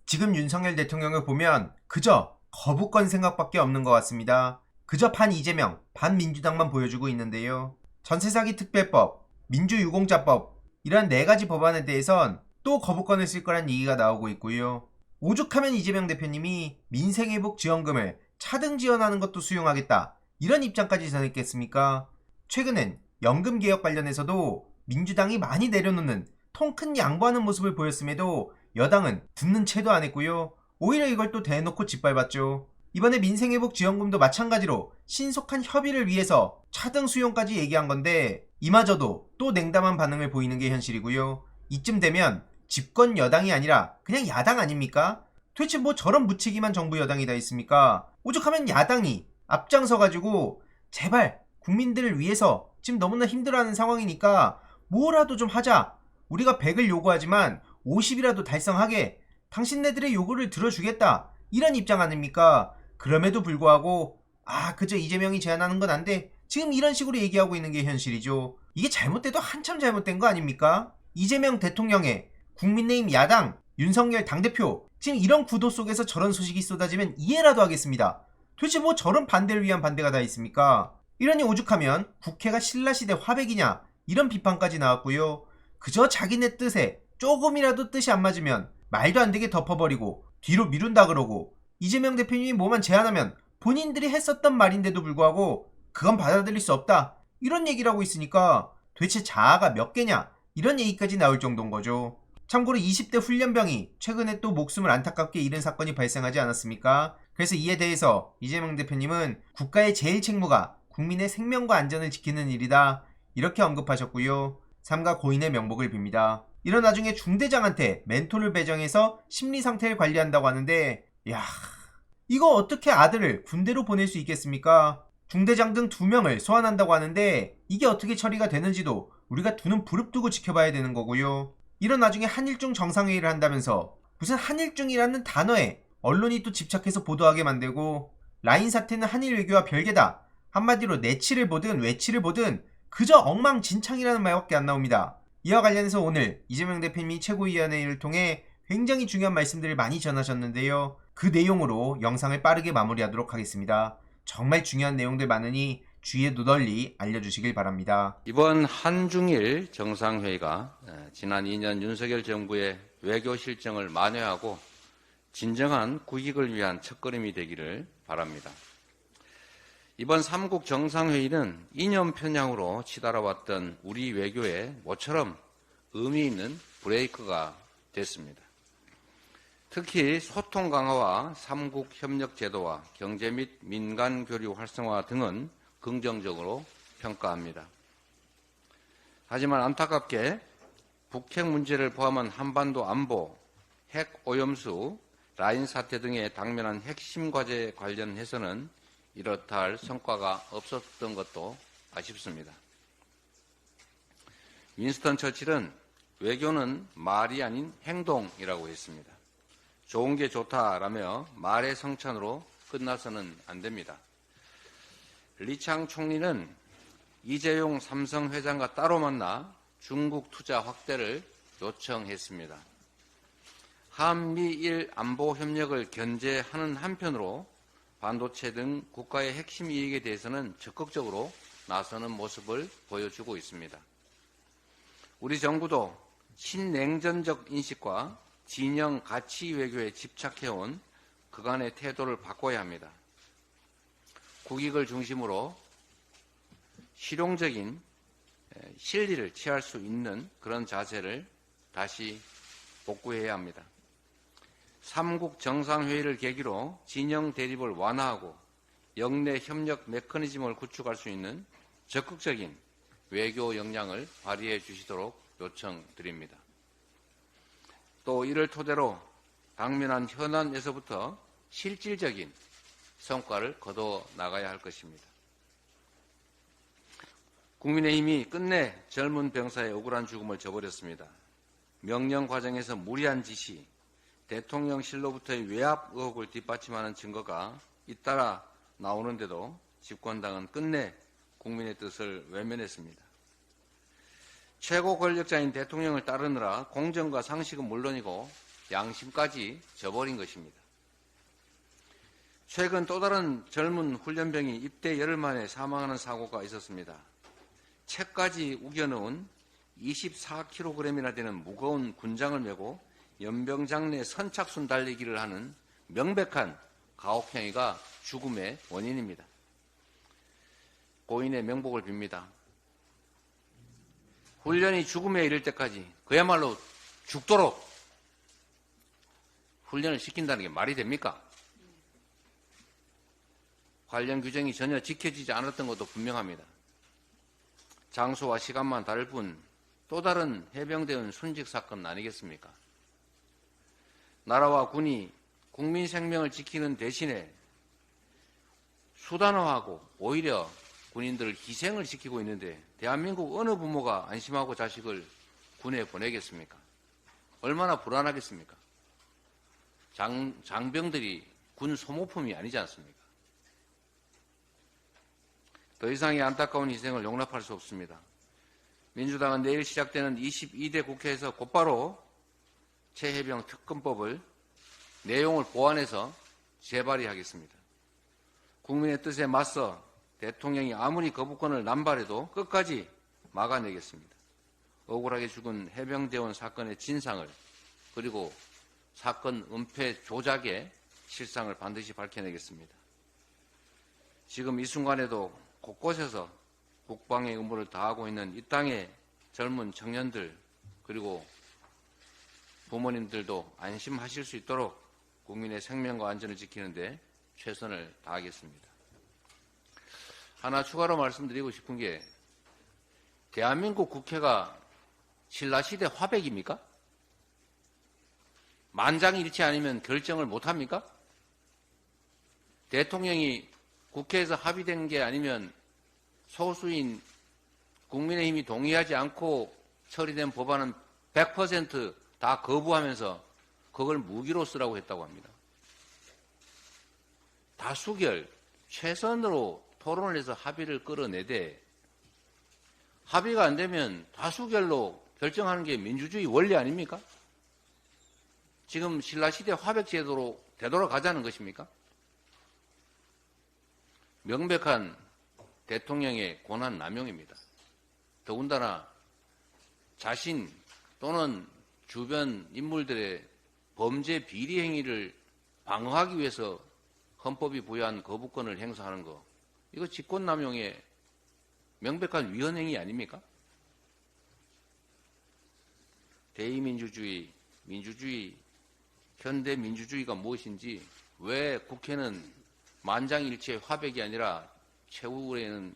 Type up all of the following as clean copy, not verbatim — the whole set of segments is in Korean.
지금 윤석열 대통령을 보면 그저 거부권 생각밖에 없는 것 같습니다. 그저 반 이재명, 반 민주당만 보여주고 있는데요. 전세사기 특별법, 민주유공자법 이런 네 가지 법안에 대해선 또 거부권을 쓸 거란 얘기가 나오고 있고요. 오죽하면 이재명 대표님이 민생회복 지원금을 차등 지원하는 것도 수용하겠다 이런 입장까지 전했겠습니까? 최근엔 연금개혁 관련해서도 민주당이 많이 내려놓는 통 큰 양보하는 모습을 보였음에도 여당은 듣는 채도 안 했고요. 오히려 이걸 또 대놓고 짓밟았죠. 이번에 민생회복 지원금도 마찬가지로 신속한 협의를 위해서 차등 수용까지 얘기한 건데 이마저도 또 냉담한 반응을 보이는 게 현실이고요. 이쯤 되면 집권 여당이 아니라 그냥 야당 아닙니까? 도대체 뭐 저런 무책임한 정부 여당이 다 있습니까? 오죽하면 야당이 앞장서가지고 제발 국민들을 위해서 지금 너무나 힘들어하는 상황이니까 뭐라도 좀 하자. 우리가 100을 요구하지만 50이라도 달성하게 당신네들의 요구를 들어주겠다. 이런 입장 아닙니까? 그럼에도 불구하고 그저 이재명이 제안하는 건 안 돼. 지금 이런 식으로 얘기하고 있는 게 현실이죠. 이게 잘못돼도 한참 잘못된 거 아닙니까? 이재명 대통령의 국민의힘 야당 윤석열 당대표 지금 이런 구도 속에서 저런 소식이 쏟아지면 이해라도 하겠습니다. 도대체 뭐 저런 반대를 위한 반대가 다 있습니까? 이러니 오죽하면 국회가 신라시대 화백이냐 이런 비판까지 나왔고요. 그저 자기네 뜻에 조금이라도 뜻이 안 맞으면 말도 안 되게 덮어버리고 뒤로 미룬다 그러고 이재명 대표님이 뭐만 제안하면 본인들이 했었던 말인데도 불구하고 그건 받아들일 수 없다 이런 얘기를 하고 있으니까 도대체 자아가 몇 개냐 이런 얘기까지 나올 정도인 거죠. 참고로 20대 훈련병이 최근에 또 목숨을 안타깝게 잃은 사건이 발생하지 않았습니까? 그래서 이에 대해서 이재명 대표님은 국가의 제일 책무가 국민의 생명과 안전을 지키는 일이다 이렇게 언급하셨고요. 삼가 고인의 명복을 빕니다. 이런 와중에 중대장한테 멘토를 배정해서 심리 상태를 관리한다고 하는데 이거 어떻게 아들을 군대로 보낼 수 있겠습니까? 중대장 등 2명을 소환한다고 하는데 이게 어떻게 처리가 되는지도 우리가 두 눈 부릅뜨고 지켜봐야 되는 거고요. 이런 와중에 한일중 정상회의를 한다면서 무슨 한일중이라는 단어에 언론이 또 집착해서 보도하게 만들고 라인 사태는 한일 외교와 별개다. 한마디로 내치를 보든 외치를 보든 그저 엉망진창이라는 말밖에 안 나옵니다. 이와 관련해서 오늘 이재명 대표님이 최고위원회의를 통해 굉장히 중요한 말씀들을 많이 전하셨는데요. 그 내용으로 영상을 빠르게 마무리하도록 하겠습니다. 정말 중요한 내용들 많으니 주위에도 널리 알려주시길 바랍니다. 이번 한중일 정상회의가 지난 2년 윤석열 정부의 외교 실정을 만회하고 진정한 국익을 위한 첫걸음이 되기를 바랍니다. 이번 3국 정상회의는 이념 편향으로 치달아왔던 우리 외교에 모처럼 의미 있는 브레이크가 됐습니다. 특히 소통 강화와 3국 협력 제도와 경제 및 민간 교류 활성화 등은 긍정적으로 평가합니다. 하지만 안타깝게 북핵 문제를 포함한 한반도 안보, 핵 오염수, 라인 사태 등의 당면한 핵심 과제 관련해서는 이렇다 할 성과가 없었던 것도 아쉽습니다. 윈스턴 처칠은 외교는 말이 아닌 행동이라고 했습니다. 좋은 게 좋다라며 말의 성찬으로 끝나서는 안 됩니다. 리창 총리는 이재용 삼성 회장과 따로 만나 중국 투자 확대를 요청했습니다. 한미일 안보 협력을 견제하는 한편으로 반도체 등 국가의 핵심 이익에 대해서는 적극적으로 나서는 모습을 보여주고 있습니다. 우리 정부도 신냉전적 인식과 진영 가치 외교에 집착해온 그간의 태도를 바꿔야 합니다. 국익을 중심으로 실용적인 실리를 취할 수 있는 그런 자세를 다시 복구해야 합니다. 3국 정상회의를 계기로 진영 대립을 완화하고 영내 협력 메커니즘을 구축할 수 있는 적극적인 외교 역량을 발휘해 주시도록 요청드립니다. 또 이를 토대로 당면한 현안에서부터 실질적인 성과를 거둬 나가야 할 것입니다. 국민의힘이 끝내 젊은 병사의 억울한 죽음을 저버렸습니다. 명령 과정에서 무리한 지시, 대통령실로부터의 외압 의혹을 뒷받침하는 증거가 잇따라 나오는데도 집권당은 끝내 국민의 뜻을 외면했습니다. 최고 권력자인 대통령을 따르느라 공정과 상식은 물론이고 양심까지 져버린 것입니다. 최근 또 다른 젊은 훈련병이 입대 열흘 만에 사망하는 사고가 있었습니다. 채까지 우겨넣은 24kg이나 되는 무거운 군장을 메고 연병장 내 선착순 달리기를 하는 명백한 가혹행위가 죽음의 원인입니다. 고인의 명복을 빕니다. 훈련이 죽음에 이를 때까지 그야말로 죽도록 훈련을 시킨다는 게 말이 됩니까? 관련 규정이 전혀 지켜지지 않았던 것도 분명합니다. 장소와 시간만 다를 뿐 또 다른 해병대원 순직 사건 아니겠습니까? 나라와 군이 국민 생명을 지키는 대신에 수단화하고 오히려 군인들 희생을 시키고 있는데 대한민국 어느 부모가 안심하고 자식을 군에 보내겠습니까? 얼마나 불안하겠습니까? 장병들이 군 소모품이 아니지 않습니까? 더 이상의 안타까운 희생을 용납할 수 없습니다. 민주당은 내일 시작되는 22대 국회에서 곧바로 최해병 특검법을 내용을 보완해서 재발의하겠습니다. 국민의 뜻에 맞서 대통령이 아무리 거부권을 남발해도 끝까지 막아내겠습니다. 억울하게 죽은 해병대원 사건의 진상을 그리고 사건 은폐 조작의 실상을 반드시 밝혀내겠습니다. 지금 이 순간에도 곳곳에서 국방의 의무를 다하고 있는 이 땅의 젊은 청년들 그리고 부모님들도 안심하실 수 있도록 국민의 생명과 안전을 지키는 데 최선을 다하겠습니다. 하나 추가로 말씀드리고 싶은 게 대한민국 국회가 신라시대 화백입니까? 만장일치 아니면 결정을 못합니까? 대통령이 국회에서 합의된 게 아니면 소수인 국민의힘이 동의하지 않고 처리된 법안은 100% 다 거부하면서 그걸 무기로 쓰라고 했다고 합니다. 다수결, 최선으로 토론을 해서 합의를 끌어내되 합의가 안 되면 다수결로 결정하는 게 민주주의 원리 아닙니까? 지금 신라시대 화백제도로 되돌아가자는 것입니까? 명백한 대통령의 권한 남용입니다. 더군다나 자신 또는 주변 인물들의 범죄 비리 행위를 방어하기 위해서 헌법이 부여한 거부권을 행사하는 거, 이거 직권남용의 명백한 위헌행위 아닙니까? 대의민주주의, 민주주의, 현대민주주의가 무엇인지, 왜 국회는 만장일치의 화백이 아니라 최후에는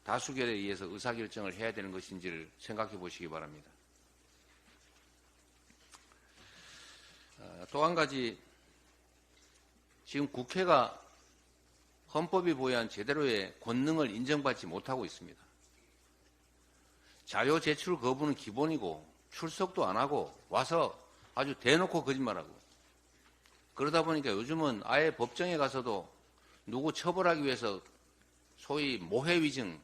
다수결에 의해서 의사결정을 해야 되는 것인지를 생각해 보시기 바랍니다. 또 한 가지, 지금 국회가 헌법이 부여한 제대로의 권능을 인정받지 못하고 있습니다. 자료 제출 거부는 기본이고 출석도 안 하고 와서 아주 대놓고 거짓말하고, 그러다 보니까 요즘은 아예 법정에 가서도 누구 처벌하기 위해서 소위 모해위증,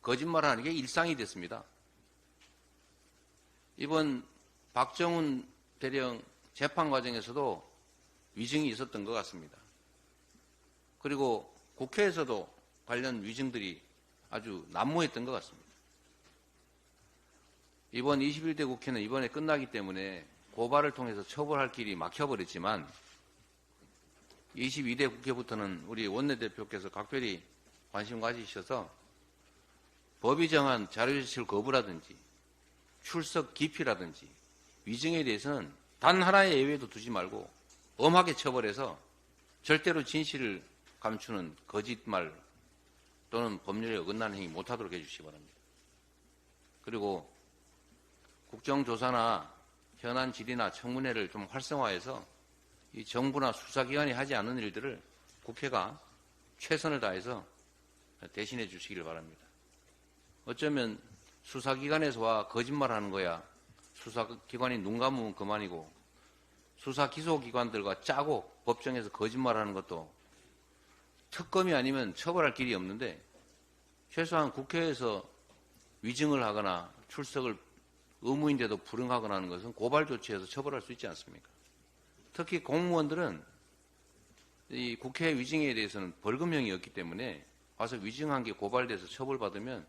거짓말하는 게 일상이 됐습니다. 이번 박정훈 대령 재판 과정에서도 위증이 있었던 것 같습니다. 그리고 국회에서도 관련 위증들이 아주 난무했던 것 같습니다. 이번 21대 국회는 이번에 끝나기 때문에 고발을 통해서 처벌할 길이 막혀버렸지만 22대 국회부터는 우리 원내대표께서 각별히 관심 가지셔서 법이 정한 자료제출 거부라든지 출석 기피라든지 위증에 대해서는 단 하나의 예외도 두지 말고 엄하게 처벌해서 절대로 진실을 감추는 거짓말 또는 법률에 어긋나는 행위 못하도록 해주시기 바랍니다. 그리고 국정조사나 현안 질의나 청문회를 좀 활성화해서 이 정부나 수사기관이 하지 않는 일들을 국회가 최선을 다해서 대신해 주시기를 바랍니다. 어쩌면 수사기관에서 와 거짓말하는 거야 수사기관이 눈 감으면 그만이고, 수사기소기관들과 짜고 법정에서 거짓말하는 것도 특검이 아니면 처벌할 길이 없는데, 최소한 국회에서 위증을 하거나 출석을 의무인데도 불응하거나 하는 것은 고발 조치해서 처벌할 수 있지 않습니까? 특히 공무원들은 이 국회 위증에 대해서는 벌금형이 없기 때문에 와서 위증한 게 고발돼서 처벌받으면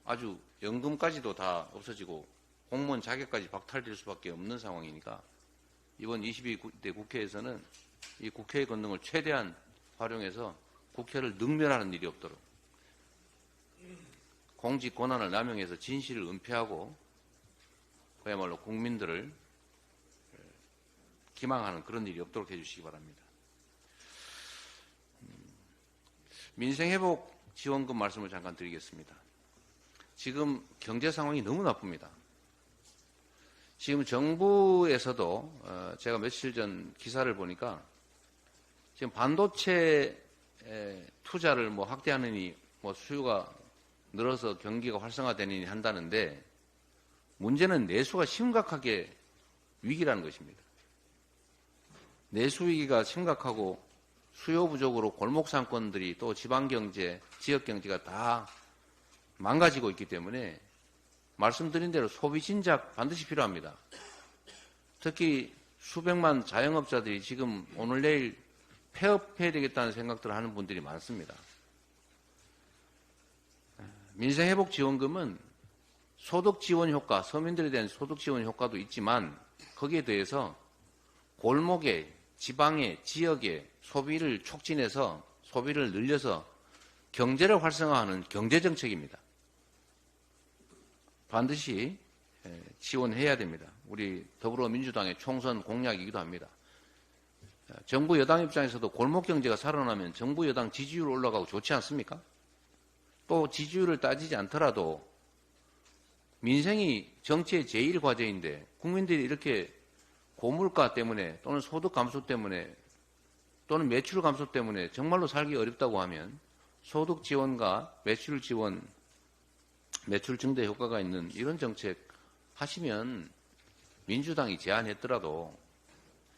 아주 연금까지도 다 없어지고 공무원 자격까지 박탈될 수밖에 없는 상황이니까 이번 22대 국회에서는 이 국회의 권능을 최대한 활용해서 국회를 능멸하는 일이 없도록 공직 권한을 남용해서 진실을 은폐하고 그야말로 국민들을 기망하는 그런 일이 없도록 해주시기 바랍니다. 민생회복 지원금 말씀을 잠깐 드리겠습니다. 지금 경제 상황이 너무 나쁩니다. 지금 정부에서도 제가 며칠 전 기사를 보니까 지금 반도체 투자를 뭐 확대하느니 뭐 수요가 늘어서 경기가 활성화되느니 한다는데 문제는 내수가 심각하게 위기라는 것입니다. 내수 위기가 심각하고 수요 부족으로 골목 상권들이 또 지방 경제, 지역 경제가 다 망가지고 있기 때문에 말씀드린 대로 소비 진작 반드시 필요합니다. 특히 수백만 자영업자들이 지금 오늘 내일 폐업해야 되겠다는 생각들을 하는 분들이 많습니다. 민생회복지원금은 소득지원 효과, 서민들에 대한 소득지원 효과도 있지만 거기에 대해서 골목에, 지방에, 지역에 소비를 촉진해서 소비를 늘려서 경제를 활성화하는 경제정책입니다. 반드시 지원해야 됩니다. 우리 더불어민주당의 총선 공약이기도 합니다. 정부 여당 입장에서도 골목경제가 살아나면 정부 여당 지지율 올라가고 좋지 않습니까? 또 지지율을 따지지 않더라도 민생이 정치의 제1과제인데 국민들이 이렇게 고물가 때문에 또는 소득 감소 때문에 또는 매출 감소 때문에 정말로 살기 어렵다고 하면 소득 지원과 매출 지원, 매출 증대 효과가 있는 이런 정책 하시면 민주당이 제안했더라도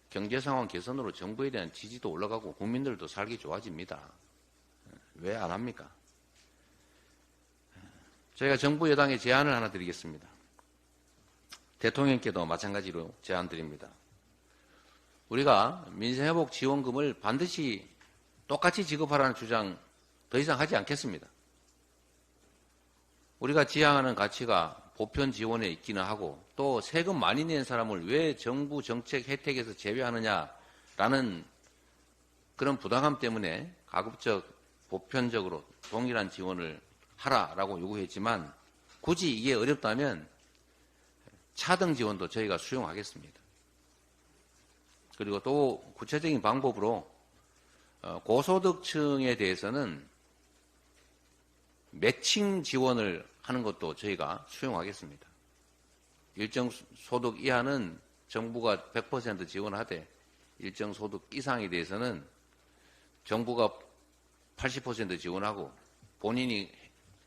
경제 상황 개선으로 정부에 대한 지지도 올라가고 국민들도 살기 좋아집니다. 왜 안 합니까? 저희가 정부 여당에 제안을 하나 드리겠습니다. 대통령께도 마찬가지로 제안 드립니다. 우리가 민생회복 지원금을 반드시 똑같이 지급하라는 주장 더 이상 하지 않겠습니다. 우리가 지향하는 가치가 보편 지원에 있기는 하고 또 세금 많이 낸 사람을 왜 정부 정책 혜택에서 제외하느냐라는 그런 부당함 때문에 가급적 보편적으로 동일한 지원을 하라라고 요구했지만 굳이 이게 어렵다면 차등 지원도 저희가 수용하겠습니다. 그리고 또 구체적인 방법으로 고소득층에 대해서는 매칭 지원을 하는 것도 저희가 수용하겠습니다. 일정 소득 이하는 정부가 100% 지원하되 일정 소득 이상에 대해서는 정부가 80% 지원하고 본인이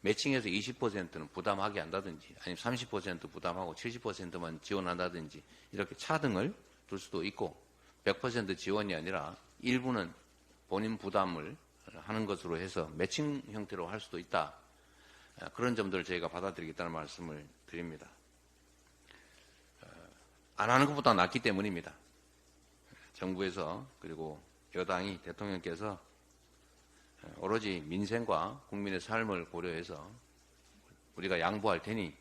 매칭해서 20%는 부담하게 한다든지 아니면 30% 부담하고 70%만 지원한다든지 이렇게 차등을 둘 수도 있고 100% 지원이 아니라 일부는 본인 부담을 하는 것으로 해서 매칭 형태로 할 수도 있다. 그런 점들을 저희가 받아들이겠다는 말씀을 드립니다. 안 하는 것보다 낫기 때문입니다. 정부에서 그리고 여당이 대통령께서 오로지 민생과 국민의 삶을 고려해서 우리가 양보할 테니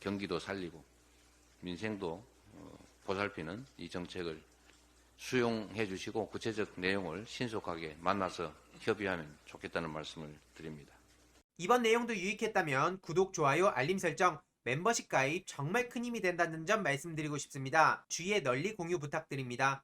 경기도 살리고 민생도 보살피는 이 정책을 수용해 주시고 구체적 내용을 신속하게 만나서 협의하면 좋겠다는 말씀을 드립니다. 이번 내용도 유익했다면 구독, 좋아요, 알림 설정, 멤버십 가입 정말 큰 힘이 된다는 점 말씀드리고 싶습니다. 주위에 널리 공유 부탁드립니다.